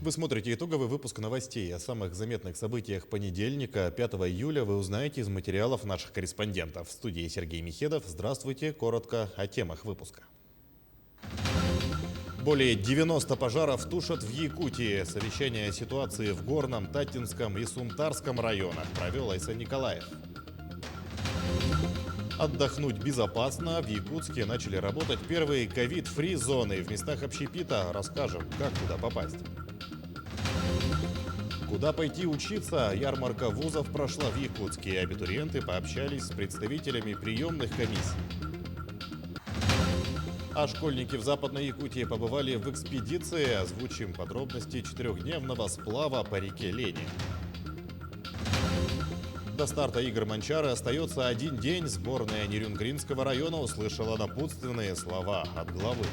Вы смотрите итоговый выпуск новостей. О самых заметных событиях понедельника, 5 июля, вы узнаете из материалов наших корреспондентов. В студии Сергей Михедов. Здравствуйте. Коротко о темах выпуска. Более 90 пожаров тушат в Якутии. Совещание о ситуации в Горном, Татинском и Сунтарском районах провел Айсен Николаев. Отдохнуть безопасно. В Якутске начали работать первые ковид-фри зоны. В местах общепита расскажем, как туда попасть. Куда пойти учиться? Ярмарка вузов прошла в Якутске. Абитуриенты пообщались с представителями приемных комиссий. А школьники в Западной Якутии побывали в экспедиции. Озвучим подробности четырехдневного сплава по реке Лени. До старта игр Манчары остается один день. Сборная Нерюнгринского района услышала напутственные слова от главы.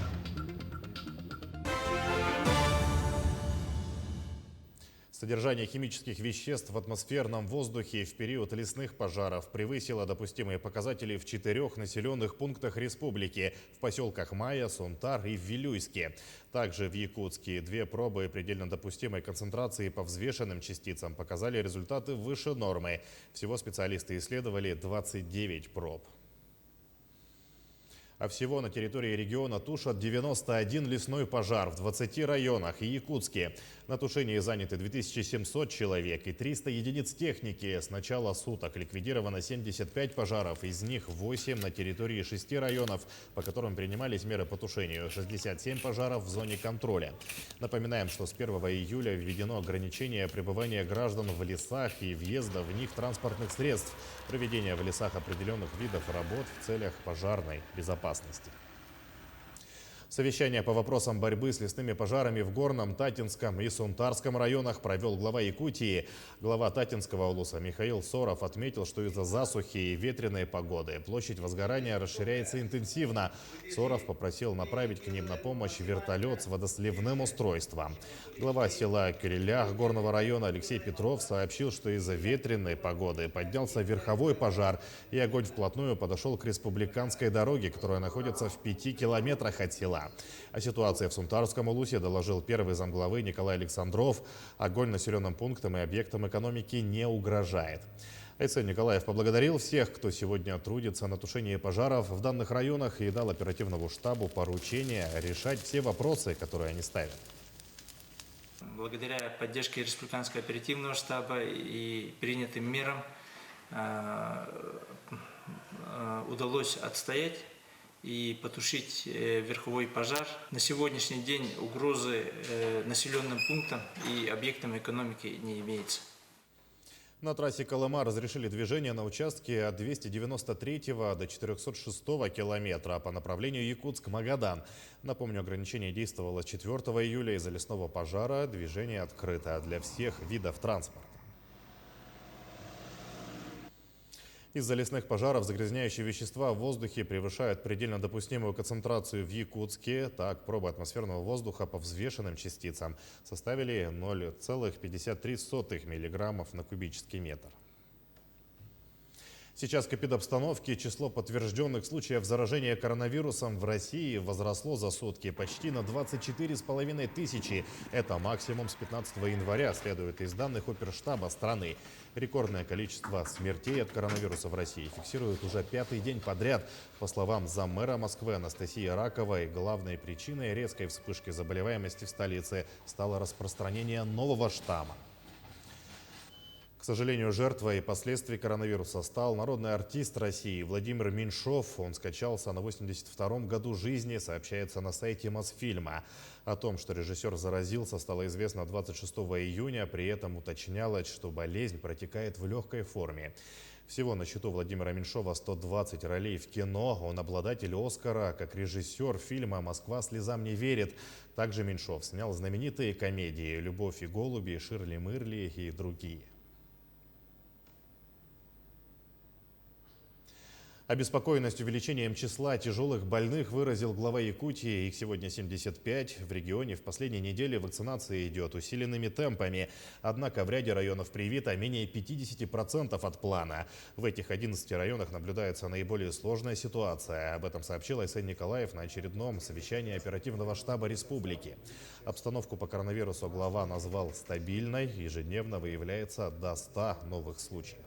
Содержание химических веществ в атмосферном воздухе в период лесных пожаров превысило допустимые показатели в 4 населенных пунктах республики – в поселках Майя, Сунтар и в Вилюйске. Также в Якутске 2 пробы предельно допустимой концентрации по взвешенным частицам показали результаты выше нормы. Всего специалисты исследовали 29 проб. А всего на территории региона тушат 91 лесной пожар в 20 районах и Якутске. На тушении заняты 2700 человек и 300 единиц техники. С начала суток ликвидировано 75 пожаров, из них 8 на территории 6 районов, по которым принимались меры по тушению, 67 пожаров в зоне контроля. Напоминаем, что с 1 июля введено ограничение пребывания граждан в лесах и въезда в них транспортных средств, проведения в лесах определенных видов работ в целях пожарной безопасности. Совещание по вопросам борьбы с лесными пожарами в Горном, Татинском и Сунтарском районах провел глава Якутии. Глава Татинского улуса Михаил Соров отметил, что из-за засухи и ветреной погоды площадь возгорания расширяется интенсивно. Соров попросил направить к ним на помощь вертолет с водосливным устройством. Глава села Кюрелях Горного района Алексей Петров сообщил, что из-за ветреной погоды поднялся верховой пожар, и огонь вплотную подошел к республиканской дороге, которая находится в 5 километрах от села. О ситуации в Сунтарском улусе доложил первый замглавы Николай Александров. Огонь населенным пунктам и объектам экономики не угрожает. Айсен Николаев поблагодарил всех, кто сегодня трудится на тушении пожаров в данных районах, и дал оперативному штабу поручение решать все вопросы, которые они ставят. Благодаря поддержке Республиканского оперативного штаба и принятым мерам удалось отстоять и потушить верховой пожар. На сегодняшний день угрозы населенным пунктам и объектам экономики не имеется. На трассе Колыма разрешили движение на участке от 293 до 406 километра по направлению Якутск-Магадан. Напомню, ограничение действовало с 4 июля. Из-за лесного пожара движение открыто для всех видов транспорта. Из-за лесных пожаров загрязняющие вещества в воздухе превышают предельно допустимую концентрацию в Якутске. Так, пробы атмосферного воздуха по взвешенным частицам составили 0,53 миллиграммов на кубический метр. Сейчас к эпидобстановке. Число подтвержденных случаев заражения коронавирусом в России возросло за сутки почти на 24,5 тысячи. Это максимум с 15 января, следует из данных оперштаба страны. Рекордное количество смертей от коронавируса в России фиксируют уже 5-й день подряд. По словам заммэра Москвы Анастасии Раковой, главной причиной резкой вспышки заболеваемости в столице стало распространение нового штамма. К сожалению, жертвой последствий коронавируса стал народный артист России Владимир Меньшов. Он скончался на 82-м году жизни, сообщается на сайте Мосфильма. О том, что режиссер заразился, стало известно 26 июня. При этом уточнялось, что болезнь протекает в легкой форме. Всего на счету Владимира Меньшова 120 ролей в кино. Он обладатель «Оскара» как режиссер фильма «Москва слезам не верит». Также Меньшов снял знаменитые комедии «Любовь и голуби», «Ширли-мырли» и другие. Обеспокоенность увеличением числа тяжелых больных выразил глава Якутии. Их сегодня 75. В регионе в последней неделе вакцинация идет усиленными темпами. Однако в ряде районов привито менее 50% от плана. В этих 11 районах наблюдается наиболее сложная ситуация. Об этом сообщил Айсен Николаев на очередном совещании оперативного штаба республики. Обстановку по коронавирусу глава назвал стабильной. Ежедневно выявляется до 100 новых случаев.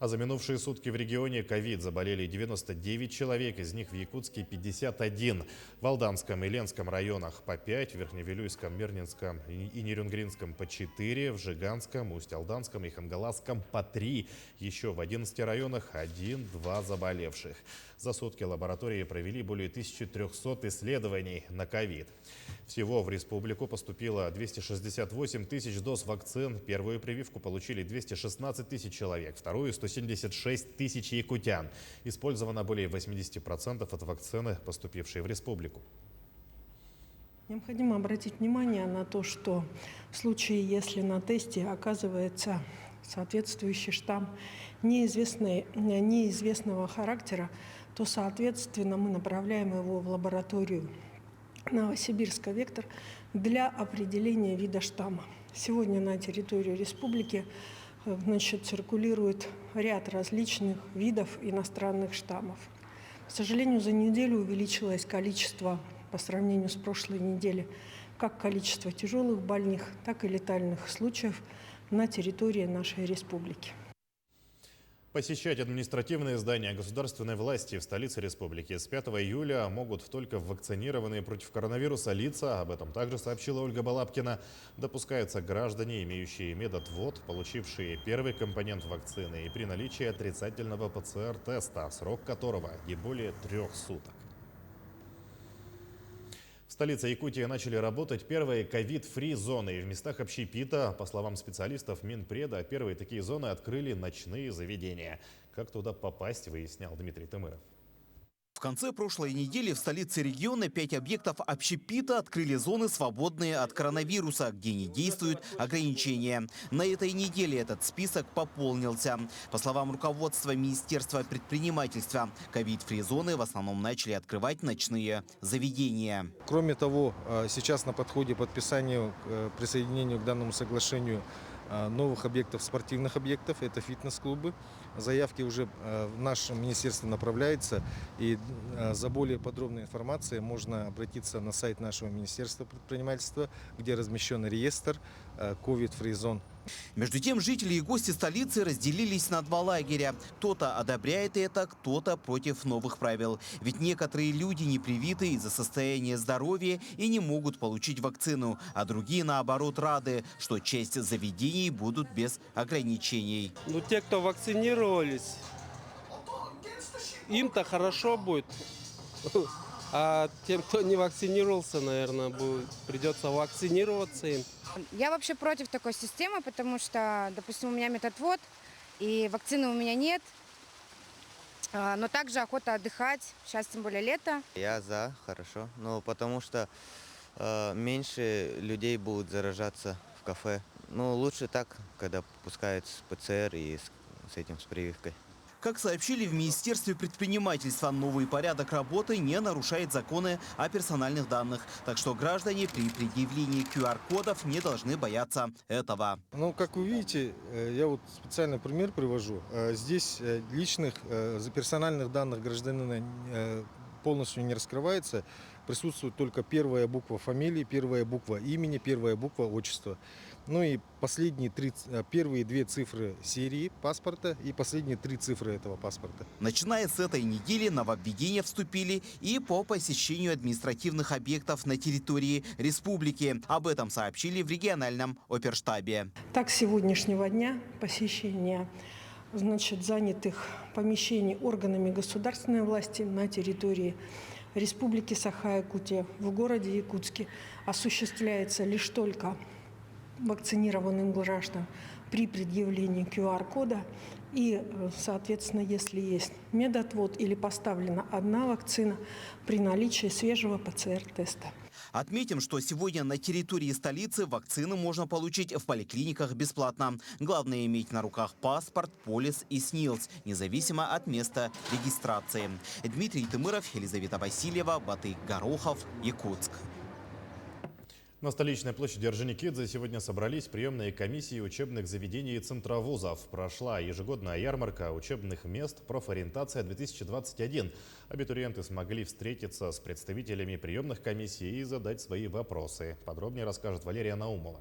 А за минувшие сутки в регионе ковид заболели 99 человек, из них в Якутске 51. В Алданском и Ленском районах по 5, в Верхневилюйском, Мирнинском и Нерюнгринском по 4, в Жиганском, Усть-Алданском и Хангаласском по 3. Еще в 11 районах 1-2 заболевших. За сутки лаборатории провели более 1300 исследований на ковид. Всего в республику поступило 268 тысяч доз вакцин. Первую прививку получили 216 тысяч человек, вторую – 176 тысяч якутян. Использовано более 80% от вакцины, поступившей в республику. Необходимо обратить внимание на то, что в случае, если на тесте оказывается соответствующий штамм неизвестного характера, то, соответственно, мы направляем его в лабораторию Новосибирска «Вектор» для определения вида штамма. Сегодня на территории республики циркулирует ряд различных видов иностранных штаммов. К сожалению, за неделю увеличилось количество по сравнению с прошлой неделей, как количество тяжелых больных, так и летальных случаев на территории нашей республики. Посещать административные здания государственной власти в столице республики с 5 июля могут только вакцинированные против коронавируса лица. Об этом также сообщила Ольга Балабкина. Допускаются граждане, имеющие медотвод, получившие первый компонент вакцины и при наличии отрицательного ПЦР-теста, срок которого не более 3 суток. В столице Якутии начали работать первые ковид-фри зоны. В местах общепита, по словам специалистов Минпреда, первые такие зоны открыли ночные заведения. Как туда попасть, выяснял Дмитрий Тымыров. В конце прошлой недели в столице региона 5 объектов общепита открыли зоны, свободные от коронавируса, где не действуют ограничения. На этой неделе этот список пополнился. По словам руководства Министерства предпринимательства, ковид-фри зоны в основном начали открывать ночные заведения. Кроме того, сейчас на подходе подписанию, присоединению к данному соглашению новых объектов, спортивных объектов, это фитнес-клубы. Заявки уже в наше министерство направляются, и за более подробной информацией можно обратиться на сайт нашего Министерства предпринимательства, где размещен реестр COVID-Free Zone. Между тем, жители и гости столицы разделились на 2 лагеря. Кто-то одобряет это, кто-то против новых правил. Ведь некоторые люди не привиты из-за состояния здоровья и не могут получить вакцину, а другие, наоборот, рады, что часть заведений будут без ограничений. Ну, те, кто вакцинировались, им-то хорошо будет. А тем, кто не вакцинировался, наверное, придется вакцинироваться им. Я вообще против такой системы, потому что, допустим, у меня медотвод, и вакцины у меня нет, но также охота отдыхать, сейчас тем более лето. Я за, хорошо, но потому что меньше людей будут заражаться в кафе. Ну, лучше так, когда пускают ПЦР и с этим, с прививкой. Как сообщили в Министерстве предпринимательства, новый порядок работы не нарушает законы о персональных данных. Так что граждане при предъявлении QR-кодов не должны бояться этого. Ну, как вы видите, я вот специальный пример привожу. Здесь личных персональных данных гражданина полностью не раскрывается. Присутствует только первая буква фамилии, первая буква имени, первая буква отчества. Ну и первые 2 цифры серии паспорта и последние 3 цифры этого паспорта. Начиная с этой недели нововведения вступили и по посещению административных объектов на территории республики. Об этом сообщили в региональном оперштабе. Так, с сегодняшнего дня посещение занятых помещений органами государственной власти на территории Республики Саха-Якутия в городе Якутске осуществляется лишь только вакцинированным гражданам при предъявлении QR-кода и, соответственно, если есть медотвод или поставлена одна вакцина при наличии свежего ПЦР-теста. Отметим, что сегодня на территории столицы вакцины можно получить в поликлиниках бесплатно. Главное иметь на руках паспорт, полис и СНИЛС, независимо от места регистрации. Дмитрий Тымыров, Елизавета Васильева, Батый Горохов, Якутск. На столичной площади Орджоникидзе сегодня собрались приемные комиссии учебных заведений и центровузов. Прошла ежегодная ярмарка учебных мест «Профориентация-2021». Абитуриенты смогли встретиться с представителями приемных комиссий и задать свои вопросы. Подробнее расскажет Валерия Наумова.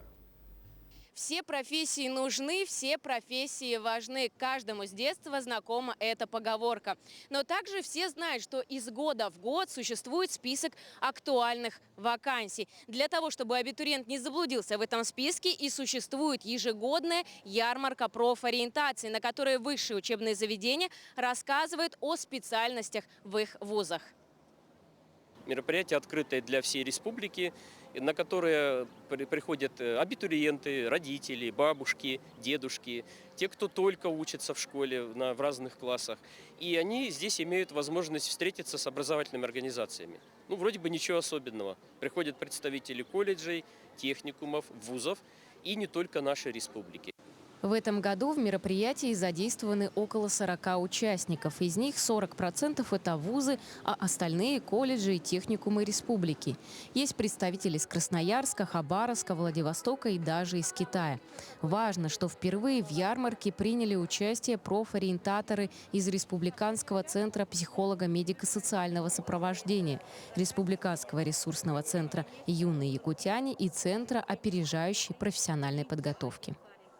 Все профессии нужны, все профессии важны. Каждому с детства знакома эта поговорка. Но также все знают, что из года в год существует список актуальных вакансий. Для того, чтобы абитуриент не заблудился в этом списке, и существует ежегодная ярмарка профориентации, на которой высшие учебные заведения рассказывают о специальностях в их вузах. Мероприятие открытое для всей республики, на которое приходят абитуриенты, родители, бабушки, дедушки, те, кто только учится в школе в разных классах. И они здесь имеют возможность встретиться с образовательными организациями. Ну, вроде бы ничего особенного. Приходят представители колледжей, техникумов, вузов и не только нашей республики. В этом году в мероприятии задействованы около 40 участников. Из них 40% это вузы, а остальные – колледжи и техникумы республики. Есть представители из Красноярска, Хабаровска, Владивостока и даже из Китая. Важно, что впервые в ярмарке приняли участие профориентаторы из Республиканского центра психолого-медико-социального сопровождения, Республиканского ресурсного центра «Юные якутяне» и Центра опережающей профессиональной подготовки.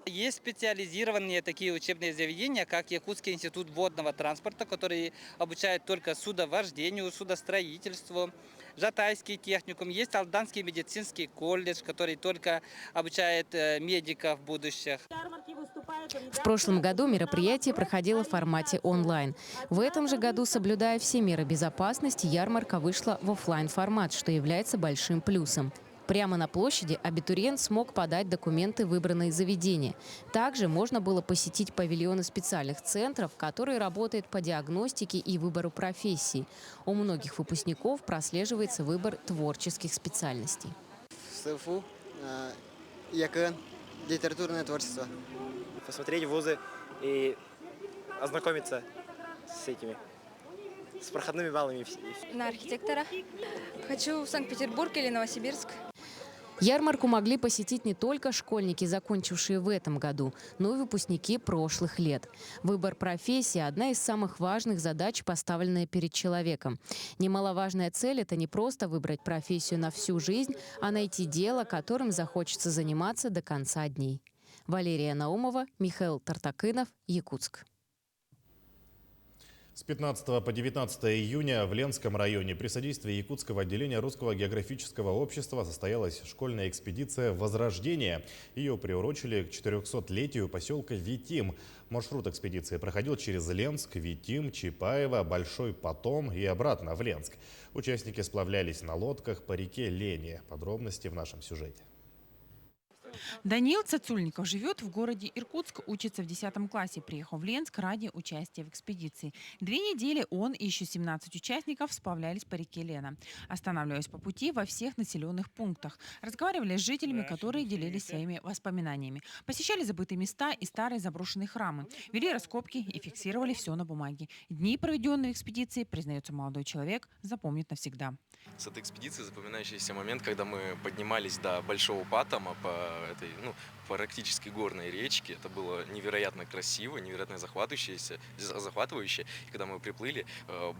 Есть специализированные такие учебные заведения, как Якутский институт водного транспорта, который обучает только судовождению, судостроительству, Жатайский техникум, есть Алданский медицинский колледж, который только обучает медиков будущих. В прошлом году мероприятие проходило в формате онлайн. В этом же году, соблюдая все меры безопасности, ярмарка вышла в офлайн-формат, что является большим плюсом. Прямо на площади абитуриент смог подать документы в выбранные заведения. Также можно было посетить павильоны специальных центров, которые работают по диагностике и выбору профессий. У многих выпускников прослеживается выбор творческих специальностей. СФУ, ЯКН, литературное творчество. Посмотреть вузы и ознакомиться с этими, с проходными баллами. На архитектора. Хочу в Санкт-Петербург или Новосибирск. Ярмарку могли посетить не только школьники, закончившие в этом году, но и выпускники прошлых лет. Выбор профессии – одна из самых важных задач, поставленная перед человеком. Немаловажная цель – это не просто выбрать профессию на всю жизнь, а найти дело, которым захочется заниматься до конца дней. Валерия Наумова, Михаил Тартакынов, Якутск. С 15 по 19 июня в Ленском районе при содействии Якутского отделения Русского географического общества состоялась школьная экспедиция «Возрождение». Ее приурочили к 400-летию поселка Витим. Маршрут экспедиции проходил через Ленск, Витим, Чапаево, Большой Потом и обратно в Ленск. Участники сплавлялись на лодках по реке Лени. Подробности в нашем сюжете. Даниил Цацульников живет в городе Иркутск, учится в 10 классе. Приехал в Ленск ради участия в экспедиции. 2 недели он и еще 17 участников сплавлялись по реке Лена, останавливаясь по пути во всех населенных пунктах. Разговаривали с жителями, которые делились своими воспоминаниями. Посещали забытые места и старые заброшенные храмы. Вели раскопки и фиксировали все на бумаге. Дни, проведенные в экспедиции, признается молодой человек, запомнит навсегда. С этой экспедиции запоминающийся момент, когда мы поднимались до Большого Патома по этой, практически горной речке. Это было невероятно красиво, невероятно захватывающе. И когда мы приплыли,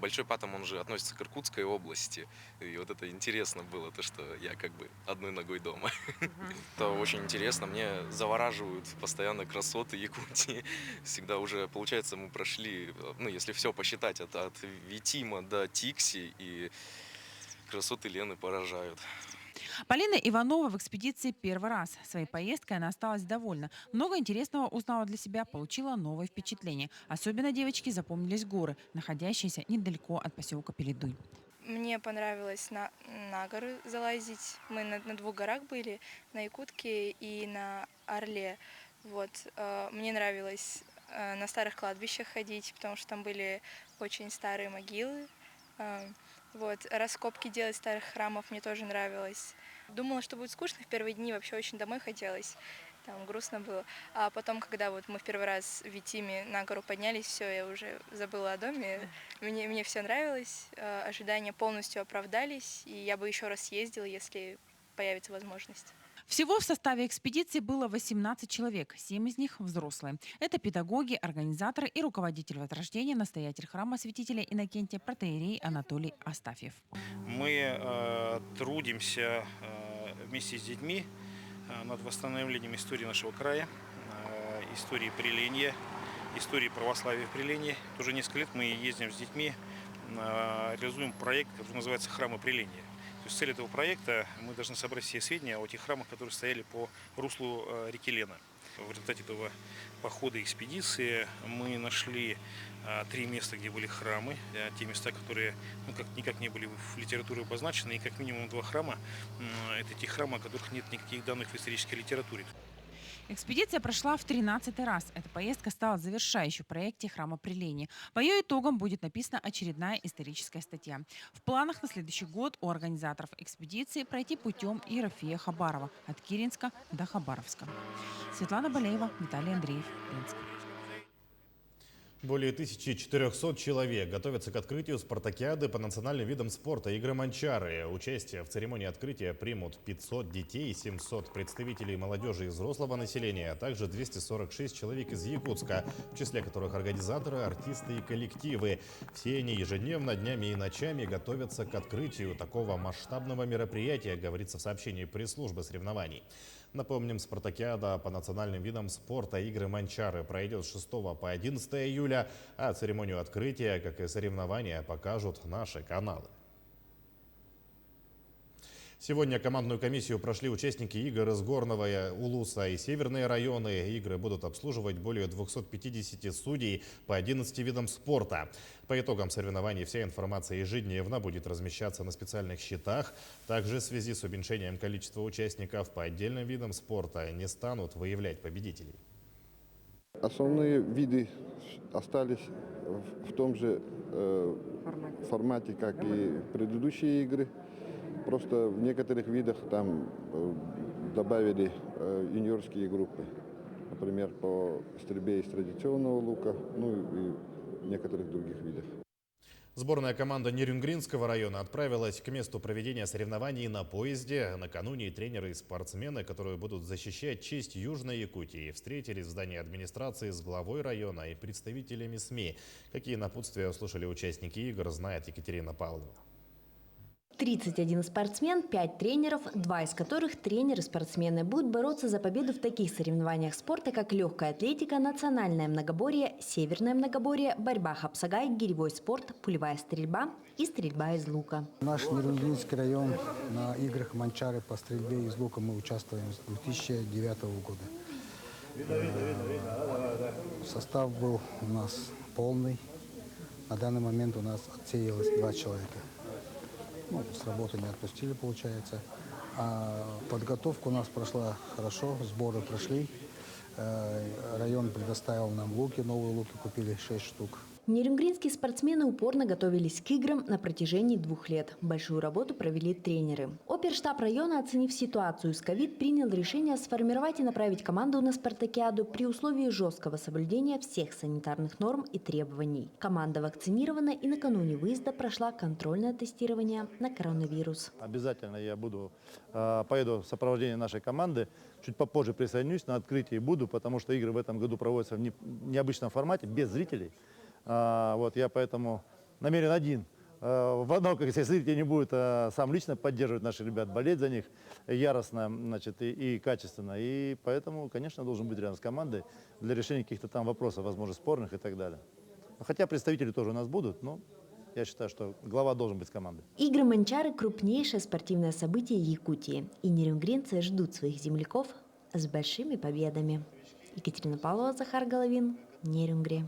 Большой Патом, он же относится к Иркутской области. И вот это интересно было, то, что я как бы одной ногой дома. Это очень интересно. Мне завораживают постоянно красоты Якутии. Всегда уже, получается, мы прошли, если все посчитать, от Витима до Тикси, и красоты Лены поражают. Полина Иванова в экспедиции первый раз. Своей поездкой она осталась довольна. Много интересного узнала для себя, получила новые впечатления. Особенно девочки запомнились горы, находящиеся недалеко от поселка Пеледуй. Мне понравилось на горы залазить. Мы на 2 горах были, на Якутке и на Орле. Мне нравилось на старых кладбищах ходить, потому что там были очень старые могилы. Вот, раскопки делать старых храмов мне тоже нравилось. Думала, что будет скучно в первые дни, вообще очень домой хотелось. Там грустно было. А потом, когда вот мы в первый раз в Витиме на гору поднялись, все, я уже забыла о доме. Мне все нравилось, ожидания полностью оправдались, и я бы еще раз съездила, если появится возможность. Всего в составе экспедиции было 18 человек, 7 из них взрослые. Это педагоги, организаторы и руководитель Возрождения, настоятель храма святителя Иннокентия протоиерей Анатолий Астафьев. Мы трудимся вместе с детьми над восстановлением истории нашего края, истории Приления, истории православия в Прилении. Уже несколько лет мы ездим с детьми, реализуем проект, который называется «Храмы Приления». То есть цель этого проекта – мы должны собрать все сведения о тех храмах, которые стояли по руслу реки Лена. В результате этого похода экспедиции мы нашли 3 места, где были храмы, те места, которые никак не были в литературе обозначены, и как минимум 2 храма – это те храмы, о которых нет никаких данных в исторической литературе. Экспедиция прошла в 13-й раз. Эта поездка стала завершающей в проекте «Храма Приления». По ее итогам будет написана очередная историческая статья. В планах на следующий год у организаторов экспедиции пройти путем Ерофея Хабарова от Киренска до Хабаровска. Светлана Балеева, Виталий Андреев, Минск. Более 1400 человек готовятся к открытию спартакиады по национальным видам спорта «Игры Манчары». Участие в церемонии открытия примут 500 детей, 700 представителей молодежи и взрослого населения, а также 246 человек из Якутска, в числе которых организаторы, артисты и коллективы. Все они ежедневно, днями и ночами готовятся к открытию такого масштабного мероприятия, говорится в сообщении пресс-службы соревнований. Напомним, спартакиада по национальным видам спорта «Игры Манчары» пройдет с 6 по 11 июля, а церемонию открытия, как и соревнования, покажут наши каналы. Сегодня командную комиссию прошли участники игр из Горного, Улуса и Северные районы. Игры будут обслуживать более 250 судей по 11 видам спорта. По итогам соревнований вся информация ежедневно будет размещаться на специальных счетах. Также в связи с уменьшением количества участников по отдельным видам спорта не станут выявлять победителей. Основные виды остались в том же формате, как и предыдущие игры. Просто в некоторых видах там добавили юниорские группы. Например, по стрельбе из традиционного лука, ну и в некоторых других видах. Сборная команда Нерюнгринского района отправилась к месту проведения соревнований на поезде. Накануне тренеры и спортсмены, которые будут защищать честь Южной Якутии, встретились в здании администрации с главой района и представителями СМИ. Какие напутствия услышали участники игр, знает Екатерина Павлова. 31 спортсмен, 5 тренеров, 2 из которых тренеры-спортсмены будут бороться за победу в таких соревнованиях спорта, как легкая атлетика, национальное многоборье, северное многоборье, борьба хапсагай, гиревой спорт, пулевая стрельба и стрельба из лука. Наш Нерюнгринский район на играх Манчары по стрельбе из лука мы участвуем с 2009 года. Состав был у нас полный. На данный момент у нас отсеялось 2 человека. Ну, с работы не отпустили, получается. А подготовка у нас прошла хорошо, сборы прошли. Район предоставил нам луки, новые луки купили 6 штук. Нерюнгринские спортсмены упорно готовились к играм на протяжении 2 лет. Большую работу провели тренеры. Оперштаб района, оценив ситуацию с ковид, принял решение сформировать и направить команду на спартакиаду при условии жесткого соблюдения всех санитарных норм и требований. Команда вакцинирована и накануне выезда прошла контрольное тестирование на коронавирус. Обязательно я поеду в сопровождении нашей команды. Чуть попозже присоединюсь на открытии буду, потому что игры в этом году проводятся в необычном формате, без зрителей. Я поэтому намерен один. В одном, как если зрителей не будет, сам лично поддерживать наших ребят, болеть за них яростно, и качественно. И поэтому, конечно, должен быть рядом с командой для решения каких-то там вопросов, возможно, спорных и так далее. Хотя представители тоже у нас будут, но я считаю, что глава должен быть с командой. Игры Манчары – крупнейшее спортивное событие Якутии. И нерюнгринцы ждут своих земляков с большими победами. Екатерина Павлова, Захар Головин, Нерюнгри.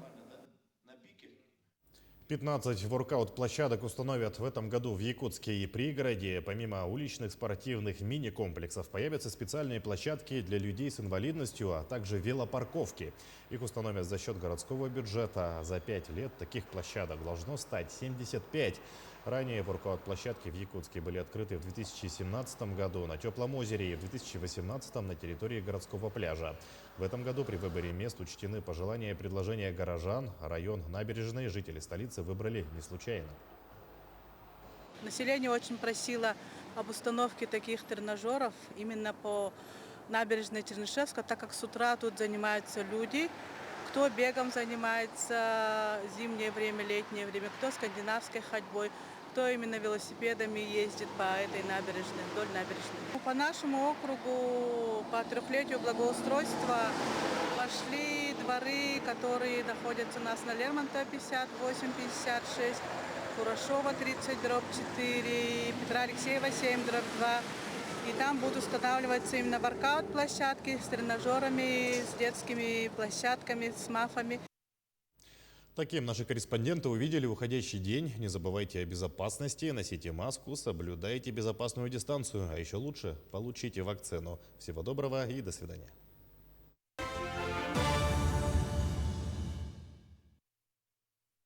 15 воркаут-площадок установят в этом году в Якутске и пригороде. Помимо уличных спортивных мини-комплексов появятся специальные площадки для людей с инвалидностью, а также велопарковки. Их установят за счет городского бюджета. За 5 лет таких площадок должно стать 75. Ранее воркаут-площадки в Якутске были открыты в 2017 году на Теплом озере и в 2018 на территории городского пляжа. В этом году при выборе мест учтены пожелания и предложения горожан. Район Набережной жители столицы выбрали не случайно. Население очень просило об установке таких тренажеров именно по набережной Чернышевска, так как с утра тут занимаются люди, кто бегом занимается зимнее время, летнее время, кто скандинавской ходьбой, кто именно велосипедами ездит по этой набережной, вдоль набережной. По нашему округу по 3-летию благоустройства пошли дворы, которые находятся у нас на Лермонтова 58-56, Курашова 30/4, Петра Алексеева 7/2. И там будут устанавливаться именно воркаут-площадки с тренажерами, с детскими площадками, с мафами. Таким наши корреспонденты увидели уходящий день. Не забывайте о безопасности, носите маску, соблюдайте безопасную дистанцию, а еще лучше получите вакцину. Всего доброго и до свидания.